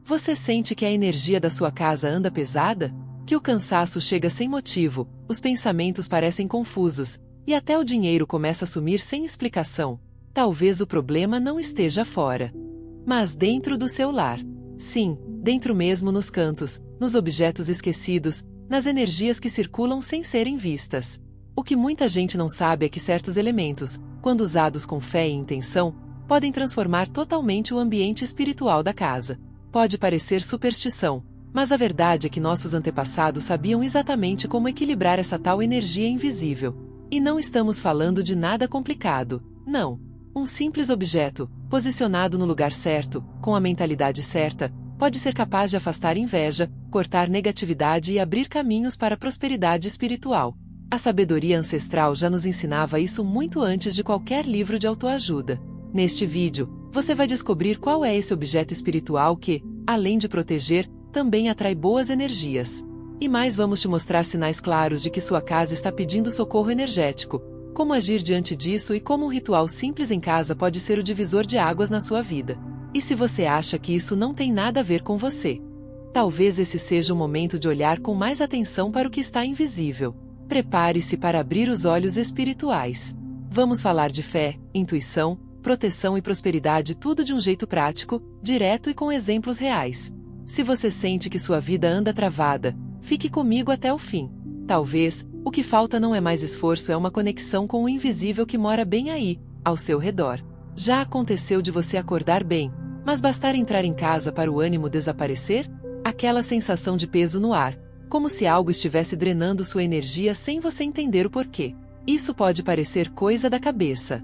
Você sente que a energia da sua casa anda pesada? Que o cansaço chega sem motivo, os pensamentos parecem confusos, e até o dinheiro começa a sumir sem explicação? Talvez o problema não esteja fora, mas dentro do seu lar. Sim, dentro mesmo nos cantos, nos objetos esquecidos, nas energias que circulam sem serem vistas. O que muita gente não sabe é que certos elementos, quando usados com fé e intenção, podem transformar totalmente o ambiente espiritual da casa. Pode parecer superstição, mas a verdade é que nossos antepassados sabiam exatamente como equilibrar essa tal energia invisível. E não estamos falando de nada complicado, não. Um simples objeto, posicionado no lugar certo, com a mentalidade certa, pode ser capaz de afastar inveja, cortar negatividade e abrir caminhos para a prosperidade espiritual. A sabedoria ancestral já nos ensinava isso muito antes de qualquer livro de autoajuda. Neste vídeo, você vai descobrir qual é esse objeto espiritual que, além de proteger, também atrai boas energias. E mais, vamos te mostrar sinais claros de que sua casa está pedindo socorro energético, como agir diante disso e como um ritual simples em casa pode ser o divisor de águas na sua vida. E se você acha que isso não tem nada a ver com você, talvez esse seja o momento de olhar com mais atenção para o que está invisível. Prepare-se para abrir os olhos espirituais. Vamos falar de fé, intuição, proteção e prosperidade, tudo de um jeito prático, direto e com exemplos reais. Se você sente que sua vida anda travada, fique comigo até o fim. Talvez, o que falta não é mais esforço, é uma conexão com o invisível que mora bem aí, ao seu redor. Já aconteceu de você acordar bem, mas bastar entrar em casa para o ânimo desaparecer? Aquela sensação de peso no ar, como se algo estivesse drenando sua energia sem você entender o porquê. Isso pode parecer coisa da cabeça.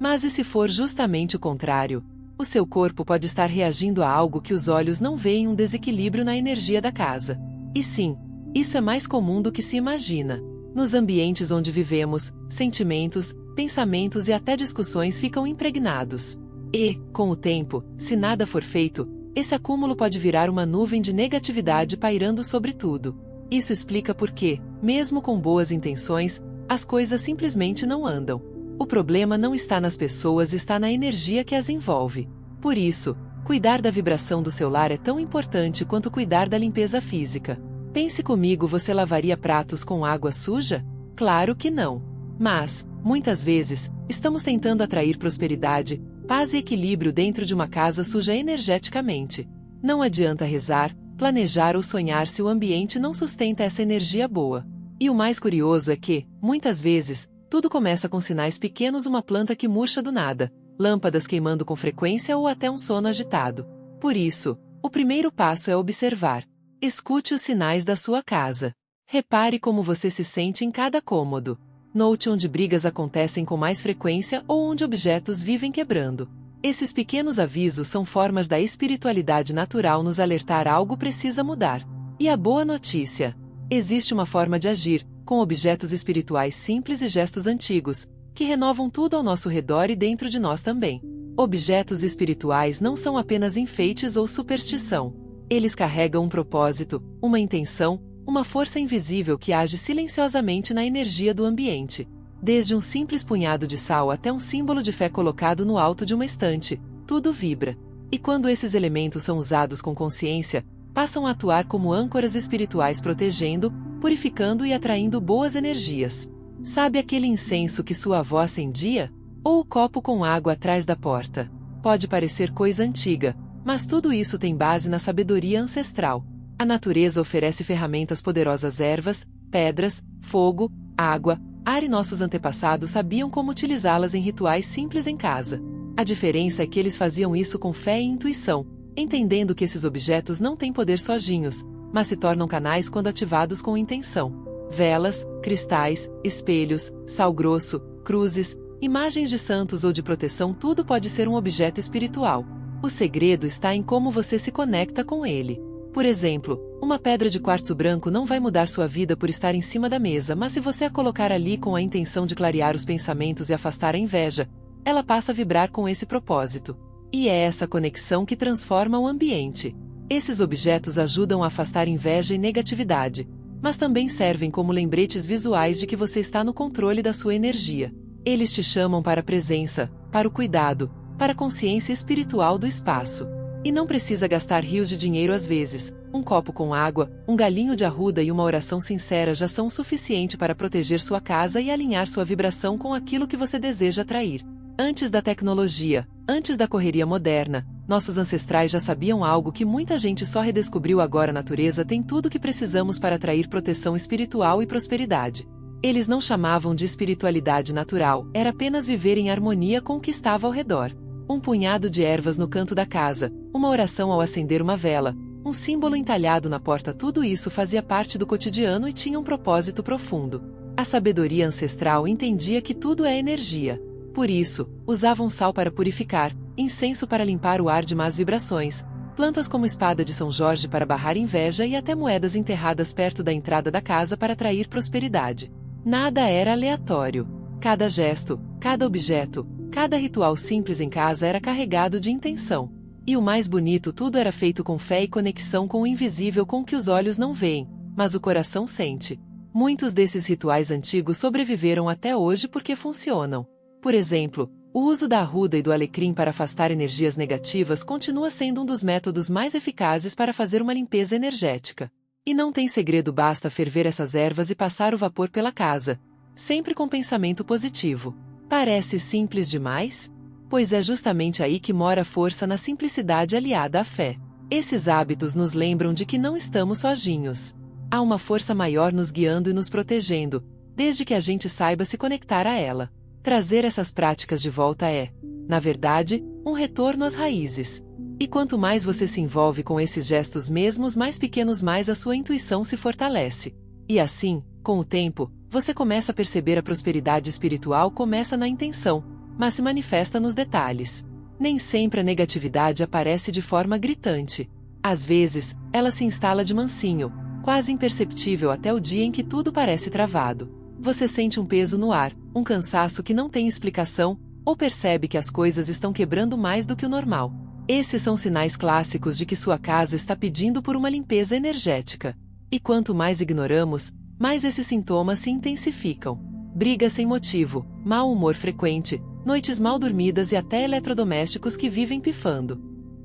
Mas e se for justamente o contrário? O seu corpo pode estar reagindo a algo que os olhos não veem, um desequilíbrio na energia da casa. E sim, isso é mais comum do que se imagina. Nos ambientes onde vivemos, sentimentos, pensamentos e até discussões ficam impregnados. E, com o tempo, se nada for feito, esse acúmulo pode virar uma nuvem de negatividade pairando sobre tudo. Isso explica por que, mesmo com boas intenções, as coisas simplesmente não andam. O problema não está nas pessoas, está na energia que as envolve. Por isso, cuidar da vibração do seu lar é tão importante quanto cuidar da limpeza física. Pense comigo, você lavaria pratos com água suja? Claro que não. Mas, muitas vezes, estamos tentando atrair prosperidade, paz e equilíbrio dentro de uma casa suja energeticamente. Não adianta rezar, planejar ou sonhar se o ambiente não sustenta essa energia boa. E o mais curioso é que, muitas vezes, tudo começa com sinais pequenos: uma planta que murcha do nada, lâmpadas queimando com frequência ou até um sono agitado. Por isso, o primeiro passo é observar. Escute os sinais da sua casa. Repare como você se sente em cada cômodo. Note onde brigas acontecem com mais frequência ou onde objetos vivem quebrando. Esses pequenos avisos são formas da espiritualidade natural nos alertar: algo precisa mudar. E a boa notícia: existe uma forma de agir, com objetos espirituais simples e gestos antigos, que renovam tudo ao nosso redor e dentro de nós também. Objetos espirituais não são apenas enfeites ou superstição. Eles carregam um propósito, uma intenção, uma força invisível que age silenciosamente na energia do ambiente. Desde um simples punhado de sal até um símbolo de fé colocado no alto de uma estante, tudo vibra. E quando esses elementos são usados com consciência, passam a atuar como âncoras espirituais, protegendo, purificando e atraindo boas energias. Sabe aquele incenso que sua avó acendia? Ou o copo com água atrás da porta? Pode parecer coisa antiga, mas tudo isso tem base na sabedoria ancestral. A natureza oferece ferramentas poderosas: ervas, pedras, fogo, água, ar, e nossos antepassados sabiam como utilizá-las em rituais simples em casa. A diferença é que eles faziam isso com fé e intuição, entendendo que esses objetos não têm poder sozinhos, mas se tornam canais quando ativados com intenção. Velas, cristais, espelhos, sal grosso, cruzes, imagens de santos ou de proteção, tudo pode ser um objeto espiritual. O segredo está em como você se conecta com ele. Por exemplo, uma pedra de quartzo branco não vai mudar sua vida por estar em cima da mesa, mas se você a colocar ali com a intenção de clarear os pensamentos e afastar a inveja, ela passa a vibrar com esse propósito. E é essa conexão que transforma o ambiente. Esses objetos ajudam a afastar inveja e negatividade, mas também servem como lembretes visuais de que você está no controle da sua energia. Eles te chamam para a presença, para o cuidado, para a consciência espiritual do espaço. E não precisa gastar rios de dinheiro às vezes. Um copo com água, um galinho de arruda e uma oração sincera já são o suficiente para proteger sua casa e alinhar sua vibração com aquilo que você deseja atrair. Antes da tecnologia, antes da correria moderna, nossos ancestrais já sabiam algo que muita gente só redescobriu agora: a natureza tem tudo o que precisamos para atrair proteção espiritual e prosperidade. Eles não chamavam de espiritualidade natural, era apenas viver em harmonia com o que estava ao redor. Um punhado de ervas no canto da casa, uma oração ao acender uma vela, um símbolo entalhado na porta, tudo isso fazia parte do cotidiano e tinha um propósito profundo. A sabedoria ancestral entendia que tudo é energia. Por isso, usavam sal para purificar, incenso para limpar o ar de más vibrações, plantas como espada de São Jorge para barrar inveja e até moedas enterradas perto da entrada da casa para atrair prosperidade. Nada era aleatório. Cada gesto, cada objeto, cada ritual simples em casa era carregado de intenção. E o mais bonito, tudo era feito com fé e conexão com o invisível, com o que os olhos não veem, mas o coração sente. Muitos desses rituais antigos sobreviveram até hoje porque funcionam. Por exemplo, o uso da arruda e do alecrim para afastar energias negativas continua sendo um dos métodos mais eficazes para fazer uma limpeza energética. E não tem segredo, basta ferver essas ervas e passar o vapor pela casa, sempre com pensamento positivo. Parece simples demais? Pois é justamente aí que mora a força, na simplicidade aliada à fé. Esses hábitos nos lembram de que não estamos sozinhos. Há uma força maior nos guiando e nos protegendo, desde que a gente saiba se conectar a ela. Trazer essas práticas de volta é, na verdade, um retorno às raízes. E quanto mais você se envolve com esses gestos, mesmo os mais pequenos, mais a sua intuição se fortalece. E assim, com o tempo, você começa a perceber a prosperidade espiritual começa na intenção, mas se manifesta nos detalhes. Nem sempre a negatividade aparece de forma gritante. Às vezes, ela se instala de mansinho, quase imperceptível, até o dia em que tudo parece travado. Você sente um peso no ar, um cansaço que não tem explicação, ou percebe que as coisas estão quebrando mais do que o normal. Esses são sinais clássicos de que sua casa está pedindo por uma limpeza energética. E quanto mais ignoramos, mais esses sintomas se intensificam. Brigas sem motivo, mau humor frequente, noites mal dormidas e até eletrodomésticos que vivem pifando.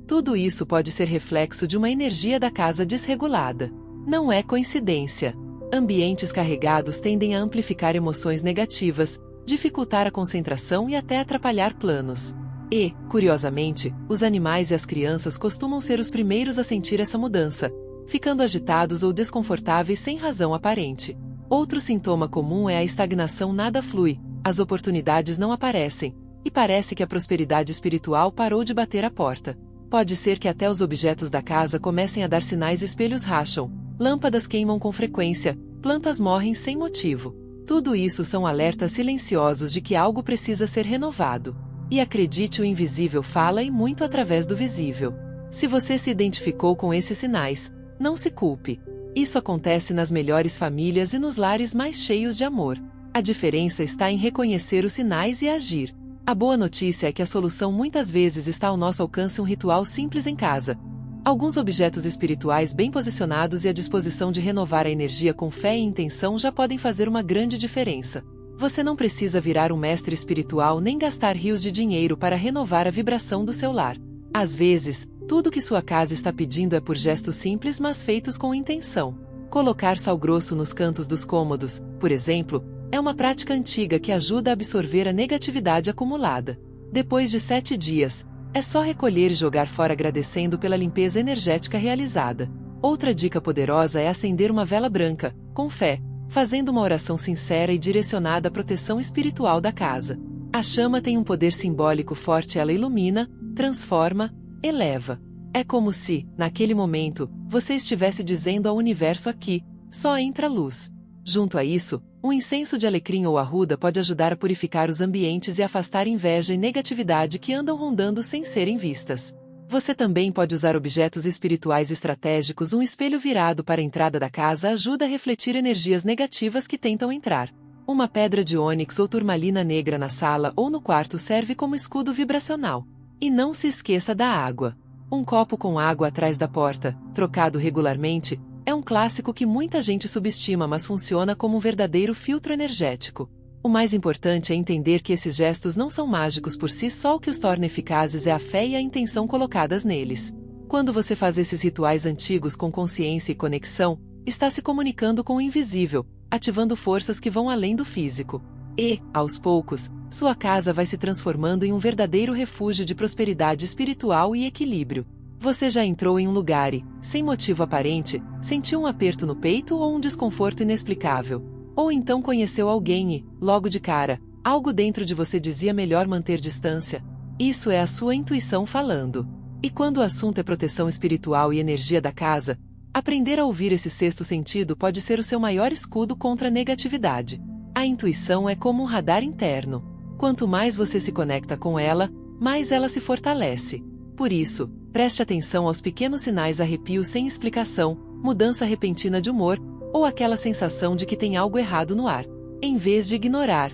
Tudo isso pode ser reflexo de uma energia da casa desregulada. Não é coincidência. Ambientes carregados tendem a amplificar emoções negativas, dificultar a concentração e até atrapalhar planos. E, curiosamente, os animais e as crianças costumam ser os primeiros a sentir essa mudança, ficando agitados ou desconfortáveis sem razão aparente. Outro sintoma comum é a estagnação, nada flui, as oportunidades não aparecem, e parece que a prosperidade espiritual parou de bater a porta. Pode ser que até os objetos da casa comecem a dar sinais, espelhos racham, lâmpadas queimam com frequência, plantas morrem sem motivo. Tudo isso são alertas silenciosos de que algo precisa ser renovado. E acredite, o invisível fala e muito através do visível. Se você se identificou com esses sinais, não se culpe. Isso acontece nas melhores famílias e nos lares mais cheios de amor. A diferença está em reconhecer os sinais e agir. A boa notícia é que a solução muitas vezes está ao nosso alcance: um ritual simples em casa. Alguns objetos espirituais bem posicionados e à disposição de renovar a energia com fé e intenção já podem fazer uma grande diferença. Você não precisa virar um mestre espiritual nem gastar rios de dinheiro para renovar a vibração do seu lar. Às vezes, tudo que sua casa está pedindo é por gestos simples, mas feitos com intenção. Colocar sal grosso nos cantos dos cômodos, por exemplo, é uma prática antiga que ajuda a absorver a negatividade acumulada. Depois de 7 dias, é só recolher e jogar fora, agradecendo pela limpeza energética realizada. Outra dica poderosa é acender uma vela branca, com fé, fazendo uma oração sincera e direcionada à proteção espiritual da casa. A chama tem um poder simbólico forte, ela ilumina, transforma, eleva. É como se, naquele momento, você estivesse dizendo ao universo: aqui, só entra luz. Junto a isso, um incenso de alecrim ou arruda pode ajudar a purificar os ambientes e afastar inveja e negatividade que andam rondando sem serem vistas. Você também pode usar objetos espirituais estratégicos. Um espelho virado para a entrada da casa ajuda a refletir energias negativas que tentam entrar. Uma pedra de ônix ou turmalina negra na sala ou no quarto serve como escudo vibracional. E não se esqueça da água. Um copo com água atrás da porta, trocado regularmente, é um clássico que muita gente subestima, mas funciona como um verdadeiro filtro energético. O mais importante é entender que esses gestos não são mágicos por si só, o que os torna eficazes é a fé e a intenção colocadas neles. Quando você faz esses rituais antigos com consciência e conexão, está se comunicando com o invisível, ativando forças que vão além do físico. E, aos poucos, sua casa vai se transformando em um verdadeiro refúgio de prosperidade espiritual e equilíbrio. Você já entrou em um lugar e, sem motivo aparente, sentiu um aperto no peito ou um desconforto inexplicável. Ou então conheceu alguém e, logo de cara, algo dentro de você dizia melhor manter distância. Isso é a sua intuição falando. E quando o assunto é proteção espiritual e energia da casa, aprender a ouvir esse sexto sentido pode ser o seu maior escudo contra a negatividade. A intuição é como um radar interno. Quanto mais você se conecta com ela, mais ela se fortalece. Por isso, preste atenção aos pequenos sinais, arrepios sem explicação, mudança repentina de humor, ou aquela sensação de que tem algo errado no ar. Em vez de ignorar,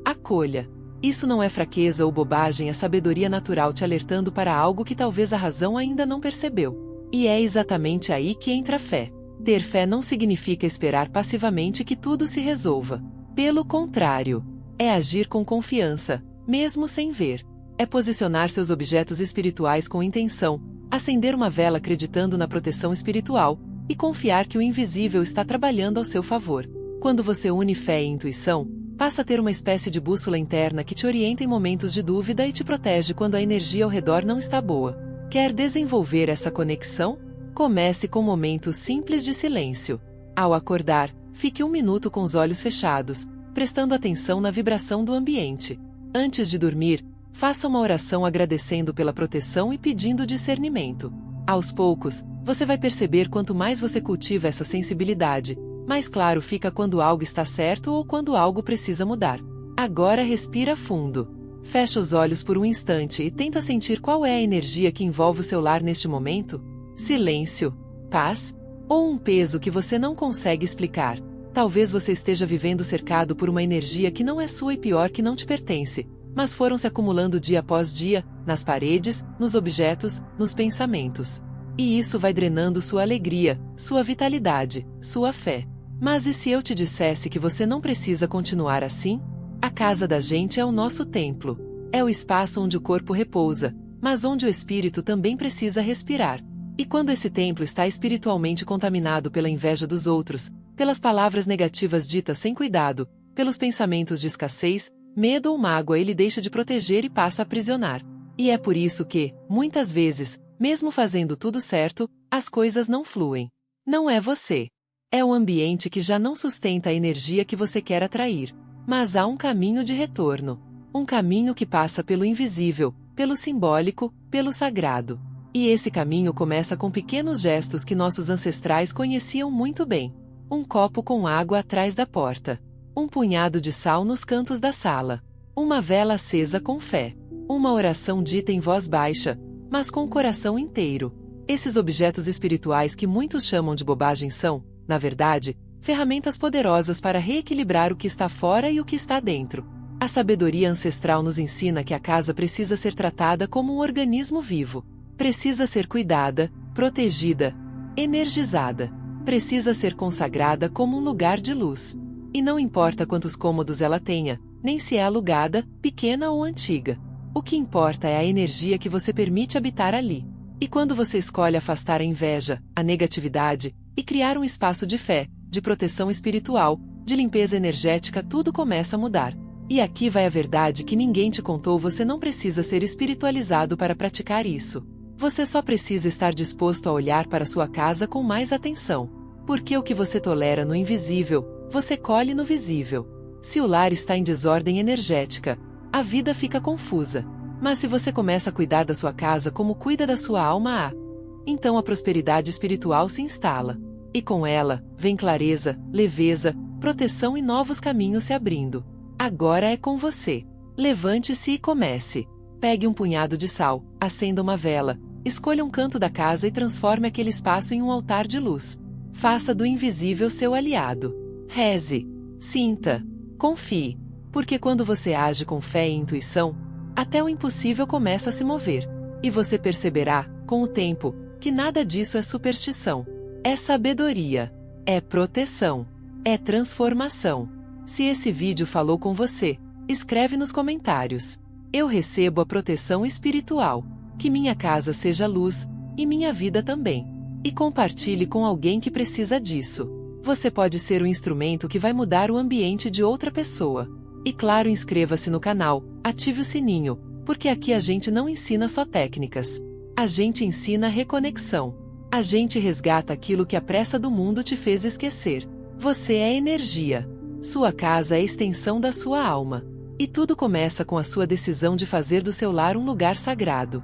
acolha. Isso não é fraqueza ou bobagem, é sabedoria natural te alertando para algo que talvez a razão ainda não percebeu. E é exatamente aí que entra a fé. Ter fé não significa esperar passivamente que tudo se resolva. Pelo contrário, é agir com confiança, mesmo sem ver. É posicionar seus objetos espirituais com intenção, acender uma vela acreditando na proteção espiritual, e confiar que o invisível está trabalhando ao seu favor. Quando você une fé e intuição, passa a ter uma espécie de bússola interna que te orienta em momentos de dúvida e te protege quando a energia ao redor não está boa. Quer desenvolver essa conexão? Comece com momentos simples de silêncio. Ao acordar, fique 1 minuto com os olhos fechados, prestando atenção na vibração do ambiente. Antes de dormir, faça uma oração agradecendo pela proteção e pedindo discernimento. Aos poucos, você vai perceber quanto mais você cultiva essa sensibilidade, mais claro fica quando algo está certo ou quando algo precisa mudar. Agora respira fundo. Fecha os olhos por um instante e tenta sentir qual é a energia que envolve o seu lar neste momento. Silêncio, paz, ou um peso que você não consegue explicar. Talvez você esteja vivendo cercado por uma energia que não é sua e pior que não te pertence, mas foram se acumulando dia após dia, nas paredes, nos objetos, nos pensamentos. E isso vai drenando sua alegria, sua vitalidade, sua fé. Mas e se eu te dissesse que você não precisa continuar assim? A casa da gente é o nosso templo. É o espaço onde o corpo repousa, mas onde o espírito também precisa respirar. E quando esse templo está espiritualmente contaminado pela inveja dos outros, pelas palavras negativas ditas sem cuidado, pelos pensamentos de escassez, medo ou mágoa, ele deixa de proteger e passa a aprisionar. E é por isso que, muitas vezes, mesmo fazendo tudo certo, as coisas não fluem. Não é você. É o ambiente que já não sustenta a energia que você quer atrair. Mas há um caminho de retorno. Um caminho que passa pelo invisível, pelo simbólico, pelo sagrado. E esse caminho começa com pequenos gestos que nossos ancestrais conheciam muito bem. Um copo com água atrás da porta. Um punhado de sal nos cantos da sala. Uma vela acesa com fé. Uma oração dita em voz baixa, mas com o coração inteiro. Esses objetos espirituais que muitos chamam de bobagem são, na verdade, ferramentas poderosas para reequilibrar o que está fora e o que está dentro. A sabedoria ancestral nos ensina que a casa precisa ser tratada como um organismo vivo. Precisa ser cuidada, protegida, energizada. Precisa ser consagrada como um lugar de luz. E não importa quantos cômodos ela tenha, nem se é alugada, pequena ou antiga. O que importa é a energia que você permite habitar ali. E quando você escolhe afastar a inveja, a negatividade, e criar um espaço de fé, de proteção espiritual, de limpeza energética, tudo começa a mudar. E aqui vai a verdade que ninguém te contou: você não precisa ser espiritualizado para praticar isso. Você só precisa estar disposto a olhar para sua casa com mais atenção. Porque o que você tolera no invisível, você colhe no visível. Se o lar está em desordem energética, a vida fica confusa. Mas se você começa a cuidar da sua casa como cuida da sua alma, então a prosperidade espiritual se instala. E com ela, vem clareza, leveza, proteção e novos caminhos se abrindo. Agora é com você. Levante-se e comece. Pegue um punhado de sal, acenda uma vela, escolha um canto da casa e transforme aquele espaço em um altar de luz. Faça do invisível seu aliado. Reze. Sinta. Confie. Porque quando você age com fé e intuição, até o impossível começa a se mover. E você perceberá, com o tempo, que nada disso é superstição. É sabedoria. É proteção. É transformação. Se esse vídeo falou com você, escreve nos comentários. Eu recebo a proteção espiritual. Que minha casa seja luz, e minha vida também. E compartilhe com alguém que precisa disso. Você pode ser o instrumento que vai mudar o ambiente de outra pessoa. E claro, inscreva-se no canal, ative o sininho, porque aqui a gente não ensina só técnicas. A gente ensina reconexão. A gente resgata aquilo que a pressa do mundo te fez esquecer. Você é energia. Sua casa é a extensão da sua alma. E tudo começa com a sua decisão de fazer do seu lar um lugar sagrado.